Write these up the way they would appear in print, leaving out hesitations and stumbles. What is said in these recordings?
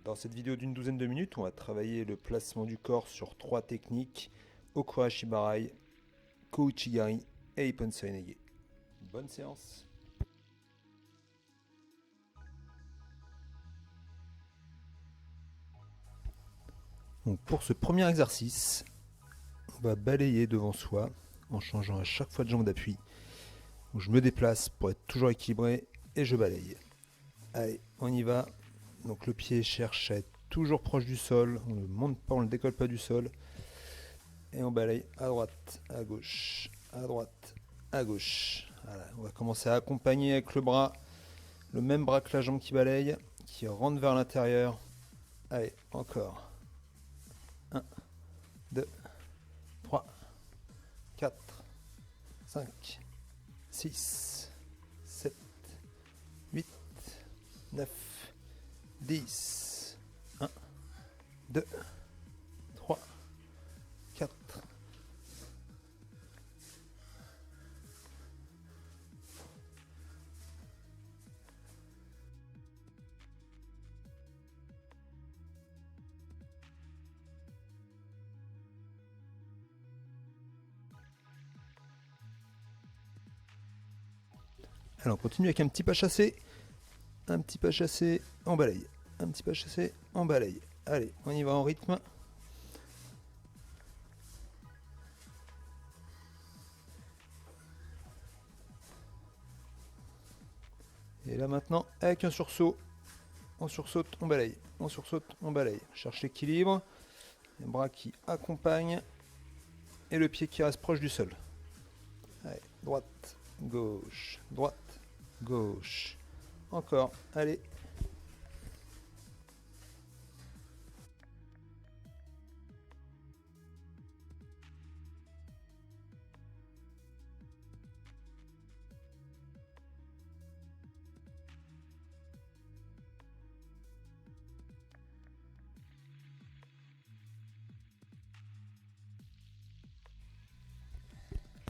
Dans cette vidéo d'une douzaine de minutes, on va travailler le placement du corps sur 3 techniques: Oko Shibarai, Kouchigari et Ippon Seoi. Bonne séance. Donc pour ce premier exercice, on va balayer devant soi en changeant à chaque fois de jambe d'appui. Je me déplace pour être toujours équilibré et je balaye. Allez, on y va. Donc le pied cherche à être toujours proche du sol, on ne monte pas, on ne le décolle pas du sol. Et on balaye à droite, à gauche, à droite, à gauche. Voilà, on va commencer à accompagner avec le bras, le même bras que la jambe qui balaye, qui rentre vers l'intérieur. Allez, encore. 1, 2, 3, 4, 5, 6, 7, 8, 9, 10. 1, 2, 3, 4. Alors on continue avec un petit pas chassé. Un petit pas chassé, on balaye. Un petit pas chassé, on balaye. Allez, on y va en rythme. Et là maintenant, avec un sursaut, on sursaute, on balaye. On sursaute, on balaye. Cherche l'équilibre. Les bras qui accompagnent. Et le pied qui reste proche du sol. Allez, droite, gauche, droite, gauche. Encore, allez.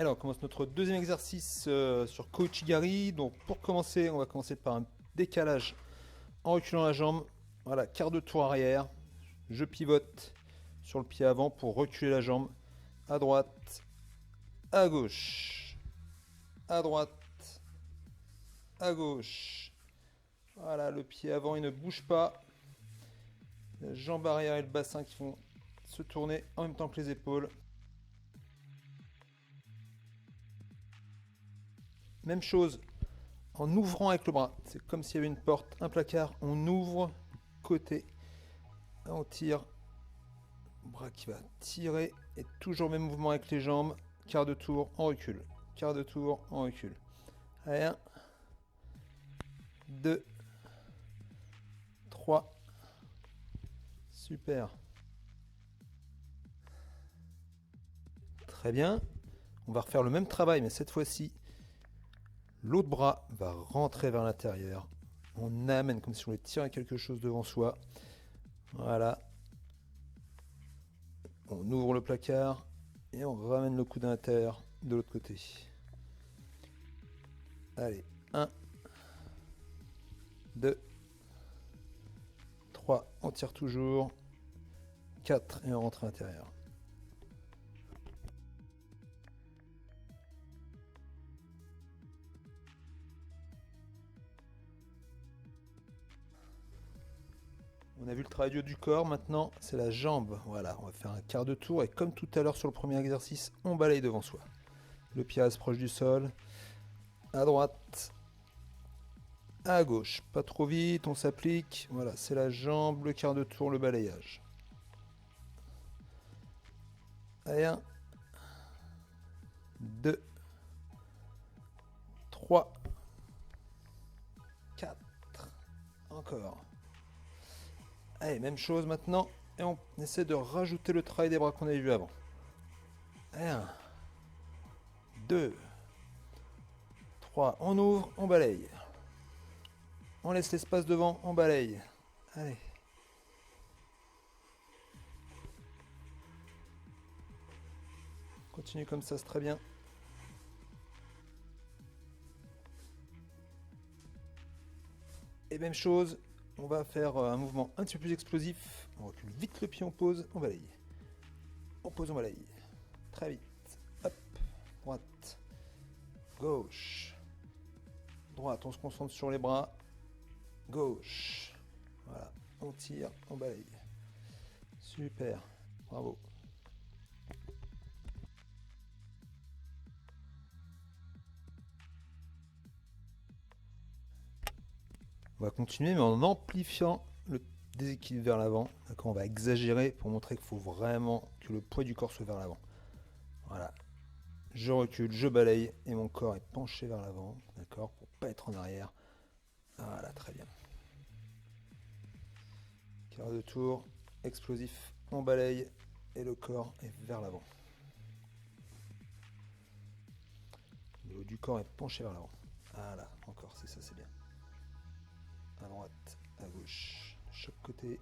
Alors, on commence notre deuxième exercice sur Kouchigari. Donc, pour commencer, on va commencer par un décalage en reculant la jambe. Voilà, quart de tour arrière. Je pivote sur le pied avant pour reculer la jambe. À droite, à gauche, à droite, à gauche. Voilà, le pied avant, il ne bouge pas. La jambe arrière et le bassin qui vont se tourner en même temps que les épaules. Même chose en ouvrant avec le bras. C'est comme s'il y avait une porte, un placard. On ouvre côté. On tire. Bras qui va tirer. Et toujours même mouvement avec les jambes. Quart de tour, on recule. Quart de tour, on recule. Allez, 1, 2, 3. Super. Très bien. On va refaire le même travail, mais cette fois-ci, l'autre bras va rentrer vers l'intérieur. On amène comme si on voulait tirer quelque chose devant soi. Voilà. On ouvre le placard et on ramène le coude à l'intérieur de l'autre côté. Allez, 1, 2, 3, on tire toujours. 4 et on rentre à l'intérieur. On a vu le travail du haut du corps, maintenant c'est la jambe. Voilà, on va faire un quart de tour et comme tout à l'heure sur le premier exercice, on balaye devant soi. Le pied reste proche du sol. À droite, à gauche. Pas trop vite, on s'applique. Voilà, c'est la jambe, le quart de tour, le balayage. Allez, 1, 2, 3, 4. Encore. Allez, même chose maintenant. Et on essaie de rajouter le travail des bras qu'on avait vu avant. Allez, 1, 2, 3. On ouvre, on balaye. On laisse l'espace devant, on balaye. Allez. Continue comme ça, c'est très bien. Et même chose, on va faire un mouvement un petit peu plus explosif. On recule vite le pied, on pose, on balaye. On pose, on balaye. Très vite. Hop, droite, gauche, droite, on se concentre sur les bras. Gauche. Voilà, on tire, on balaye. Super, bravo. On va continuer, mais en amplifiant le déséquilibre vers l'avant. D'accord, on va exagérer pour montrer qu'il faut vraiment que le poids du corps soit vers l'avant. Voilà. Je recule, je balaye et mon corps est penché vers l'avant. D'accord, pour pas être en arrière. Voilà, très bien. Quart de tour, explosif, on balaye et le corps est vers l'avant. Le haut du corps est penché vers l'avant. Voilà, encore, c'est ça, c'est bien. À droite, à gauche, chaque côté.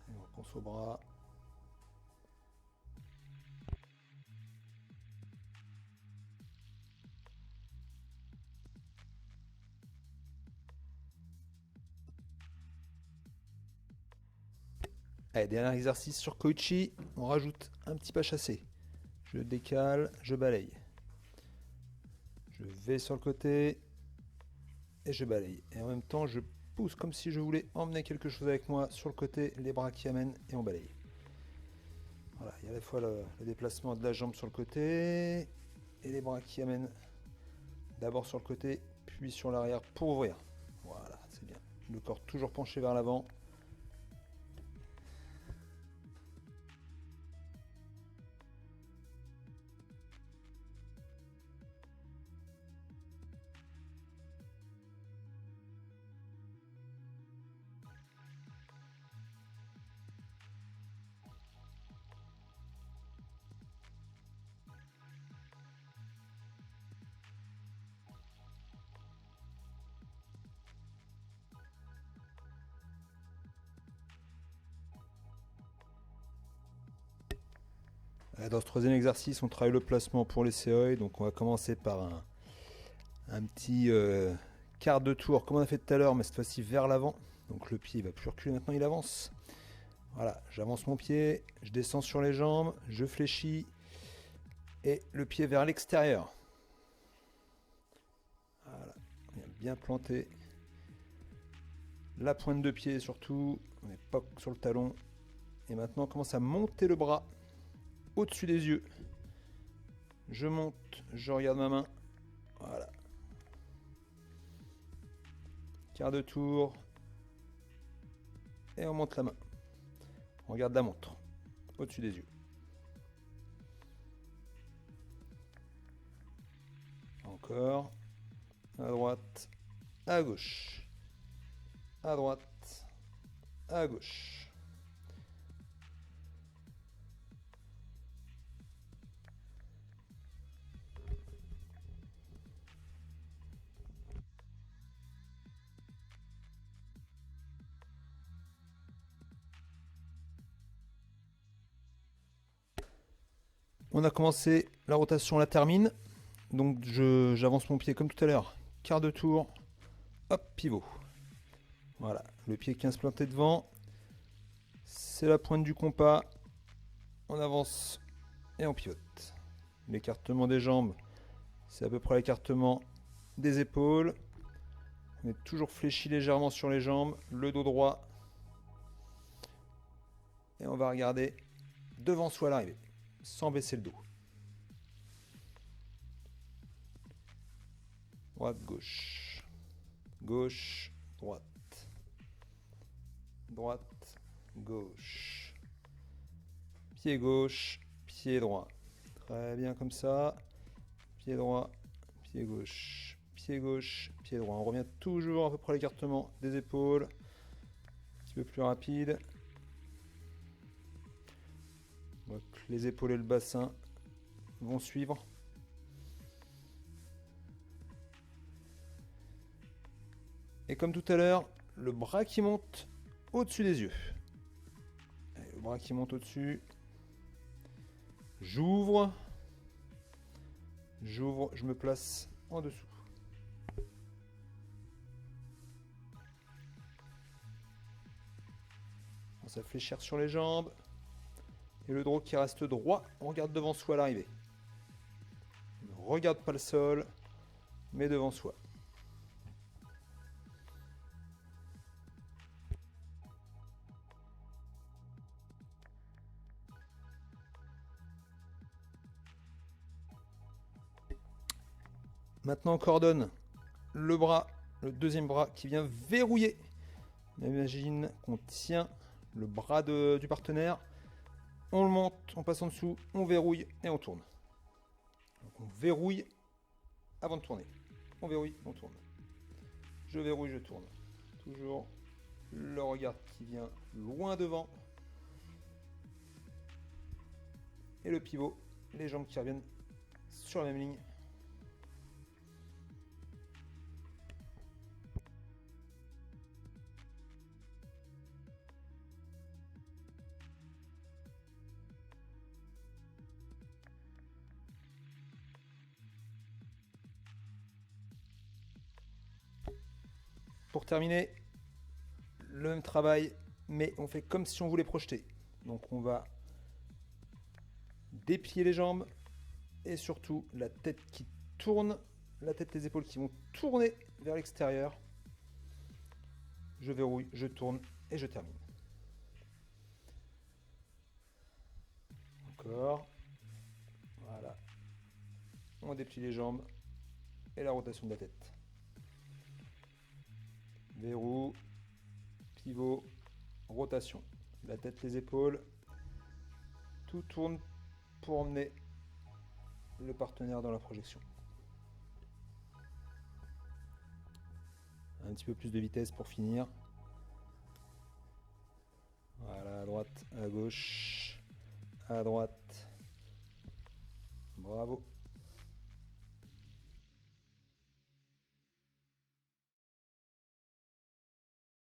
Et on pense au bras. Allez, dernier exercice sur Koichi, on rajoute un petit pas chassé. Je décale, je balaye. Je vais sur le côté et je balaye. Et en même temps, je pousse comme si je voulais emmener quelque chose avec moi sur le côté, les bras qui amènent et on balaye. Voilà, il y a à la fois le déplacement de la jambe sur le côté et les bras qui amènent d'abord sur le côté, puis sur l'arrière pour ouvrir. Voilà, c'est bien. Le corps toujours penché vers l'avant. Dans ce troisième exercice, on travaille le placement pour les séoï. Donc on va commencer par un petit quart de tour, comme on a fait tout à l'heure, mais cette fois-ci vers l'avant. Donc le pied il va plus reculer, maintenant il avance. Voilà, j'avance mon pied, je descends sur les jambes, je fléchis et le pied vers l'extérieur. Voilà, on vient bien planter la pointe de pied surtout, on n'est pas sur le talon. Et maintenant on commence à monter le bras au-dessus des yeux. Je monte, je regarde ma main. Voilà. Quart de tour. Et on monte la main. On regarde la montre. Au-dessus des yeux. Encore. À droite. À gauche. À droite. À gauche. On a commencé, la rotation, on la termine. Donc j'avance mon pied comme tout à l'heure. Quart de tour. Hop, pivot. Voilà, le pied qui vient se planter devant. C'est la pointe du compas. On avance et on pivote. L'écartement des jambes, c'est à peu près l'écartement des épaules. On est toujours fléchi légèrement sur les jambes, le dos droit. Et on va regarder devant soi à l'arrivée, sans baisser le dos. Droite, gauche. Gauche, droite. Droite, gauche. Pied gauche, pied droit. Très bien comme ça. Pied droit, pied gauche, pied gauche, pied droit. On revient toujours à peu près à l'écartement des épaules. Un petit peu plus rapide. Donc les épaules et le bassin vont suivre. Et comme tout à l'heure, le bras qui monte au-dessus des yeux. Allez, le bras qui monte au-dessus. J'ouvre. J'ouvre, je me place en dessous. On va fléchir sur les jambes. Et le draw qui reste droit, on regarde devant soi à l'arrivée. Ne regarde pas le sol, mais devant soi. Maintenant on coordonne le bras, le deuxième bras qui vient verrouiller. On imagine qu'on tient le bras du partenaire. On le monte, on passe en dessous, on verrouille et on tourne. Donc on verrouille avant de tourner. On verrouille, on tourne. Je verrouille, je tourne. Toujours le regard qui vient loin devant. Et le pivot, les jambes qui reviennent sur la même ligne. Pour terminer, le même travail, mais on fait comme si on voulait projeter. Donc on va déplier les jambes et surtout la tête qui tourne, la tête et les épaules qui vont tourner vers l'extérieur. Je verrouille, je tourne et je termine. Encore. Voilà. On déplie les jambes et la rotation de la tête. Verrou, pivot, rotation. La tête, les épaules. Tout tourne pour emmener le partenaire dans la projection. Un petit peu plus de vitesse pour finir. Voilà, à droite, à gauche, à droite. Bravo.